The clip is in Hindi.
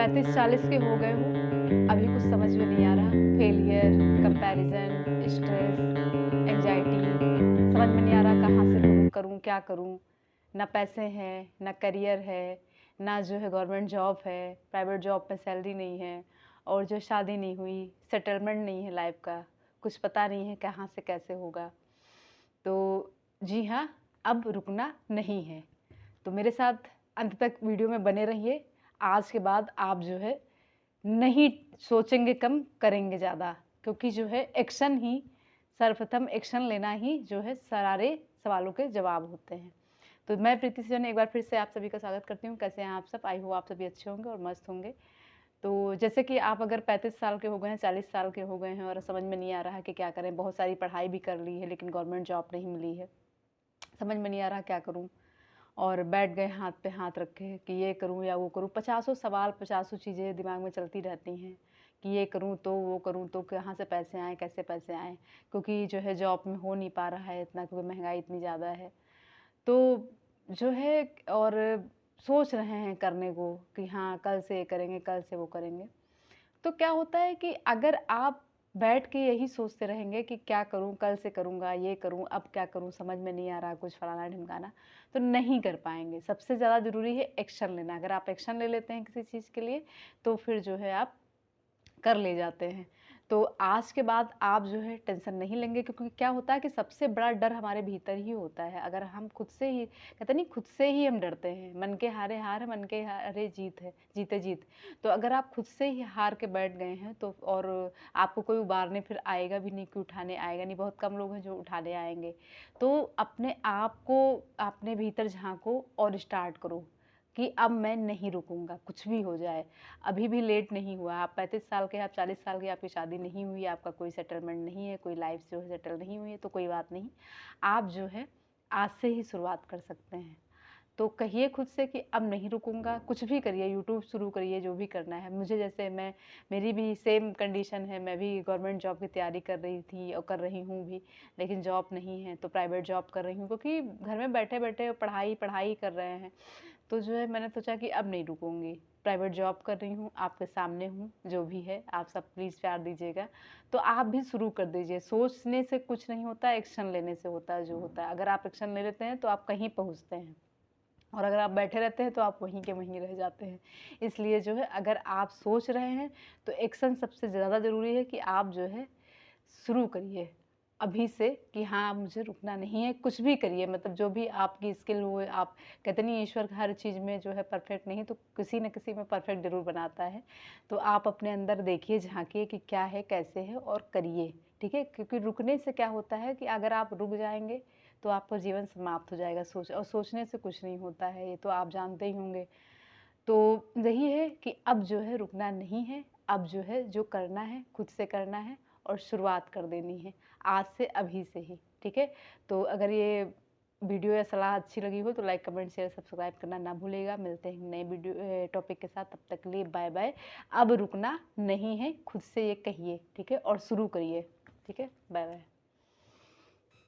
35-40 के हो गए हूँ, अभी कुछ समझ में नहीं आ रहा। फेलियर, कंपैरिज़न, स्ट्रेस, एंग्ज़ायटी, समझ में नहीं आ रहा कहाँ से करूँ, करूँ क्या करूँ? ना पैसे हैं, ना करियर है, ना जो है गवर्नमेंट जॉब है, प्राइवेट जॉब में सैलरी नहीं है और जो शादी नहीं हुई, सेटलमेंट नहीं है लाइफ़ का, कुछ पता नहीं है कहाँ से कैसे होगा। तो जी हाँ, अब रुकना नहीं है। तो मेरे साथ अंत तक वीडियो में बने रहिए। आज के बाद आप जो है नहीं सोचेंगे कम, करेंगे ज़्यादा, क्योंकि जो है एक्शन ही सर्वप्रथम एक्शन लेना ही जो है सारे सवालों के जवाब होते हैं। तो मैं प्रीति सजन एक बार फिर से आप सभी का स्वागत करती हूँ। कैसे हैं आप सब? आई होप आप सभी अच्छे होंगे और मस्त होंगे। तो जैसे कि आप अगर 35 साल के हो गए हैं, 40 साल के हो गए हैं और समझ में नहीं आ रहा है कि क्या करें, बहुत सारी पढ़ाई भी कर ली है लेकिन गवर्नमेंट जॉब नहीं मिली है, समझ में नहीं आ रहा क्या करूँ, और बैठ गए हाथ पे हाथ रखे कि ये करूँ या वो करूँ। पचासों सवाल, पचासों चीज़ें दिमाग में चलती रहती हैं कि ये करूँ तो वो करूँ तो कहाँ से पैसे आएँ, कैसे पैसे आएँ, क्योंकि जो है जॉब में हो नहीं पा रहा है इतना, क्योंकि महंगाई इतनी ज़्यादा है। तो जो है और सोच रहे हैं करने को कि हाँ कल से ये करेंगे, कल से वो करेंगे। तो क्या होता है कि अगर आप बैठ के यही सोचते रहेंगे कि क्या करूँ, कल से करूँगा, ये करूँ, अब क्या करूँ, समझ में नहीं आ रहा कुछ फलाना-ढिमकाना, तो नहीं कर पाएँगे। सबसे ज़्यादा ज़रूरी है एक्शन लेना। अगर आप एक्शन ले लेते हैं किसी चीज़ के लिए, तो फिर जो है आप कर ले जाते हैं। तो आज के बाद आप जो है टेंशन नहीं लेंगे, क्योंकि क्या होता है कि सबसे बड़ा डर हमारे भीतर ही होता है। अगर हम खुद से ही कहते नहीं, खुद से ही हम डरते हैं। मन के हारे हार, मन के हारे जीत है, जीते जीत। तो अगर आप खुद से ही हार के बैठ गए हैं तो और आपको कोई उबारने फिर आएगा भी नहीं, कि उठाने आएगा नहीं, बहुत कम लोग हैं जो उठाने आएँगे। तो अपने आप को अपने भीतर झाँको और स्टार्ट करो कि अब मैं नहीं रुकूँगा, कुछ भी हो जाए। अभी भी लेट नहीं हुआ। आप 35 साल के हैं, आप 40 साल के, आपकी शादी नहीं हुई, आपका कोई सेटलमेंट नहीं है, कोई लाइफ जो है सेटल नहीं हुई है, तो कोई बात नहीं। आप जो है आज से ही शुरुआत कर सकते हैं। तो कहिए खुद से कि अब नहीं रुकूँगा, कुछ भी करिए, यूट्यूब शुरू करिए, जो भी करना है। मुझे जैसे मेरी भी सेम कंडीशन है, मैं भी गवर्नमेंट जॉब की तैयारी कर रही थी और कर रही हूँ भी, लेकिन जॉब नहीं है, तो प्राइवेट जॉब कर रही हूँ, क्योंकि घर में बैठे-बैठे पढ़ाई कर रहे हैं। तो जो है मैंने सोचा कि अब नहीं रुकूँगी, प्राइवेट जॉब कर रही हूँ, आपके सामने हूँ, जो भी है आप सब प्लीज़ प्यार दीजिएगा। तो आप भी शुरू कर दीजिए, सोचने से कुछ नहीं होता, एक्शन लेने से होता है जो होता है। अगर आप एक्शन ले लेते हैं तो आप कहीं पहुँचते हैं, और अगर आप बैठे रहते हैं तो आप वहीं के वहीं रह जाते हैं। इसलिए जो है अगर आप सोच रहे हैं तो एक्शन सबसे ज़्यादा ज़रूरी है कि आप जो है शुरू करिए अभी से कि हाँ मुझे रुकना नहीं है, कुछ भी करिए, मतलब जो भी आपकी स्किल हो। आप कहते नहीं ईश्वर हर चीज़ में जो है परफेक्ट नहीं, तो किसी न किसी में परफेक्ट ज़रूर बनाता है। तो आप अपने अंदर देखिए, झाँकिए कि क्या है, कैसे है, और करिए, ठीक है? क्योंकि रुकने से क्या होता है कि अगर आप रुक जाएँगे तो आपका जीवन समाप्त हो जाएगा। सोचने से कुछ नहीं होता है, ये तो आप जानते ही होंगे। तो यही है कि अब जो है रुकना नहीं है, अब जो है जो करना है खुद से करना है और शुरुआत कर देनी है, आज से अभी से ही, ठीक है? तो अगर ये वीडियो या सलाह अच्छी लगी हो तो लाइक, कमेंट, शेयर, सब्सक्राइब करना ना भूलिएगा। मिलते हैं नए वीडियो टॉपिक के साथ, तब तक के लिए बाय बाय। अब रुकना नहीं है, खुद से ये कहिए, ठीक है? और शुरू करिए, ठीक है? Bye bye.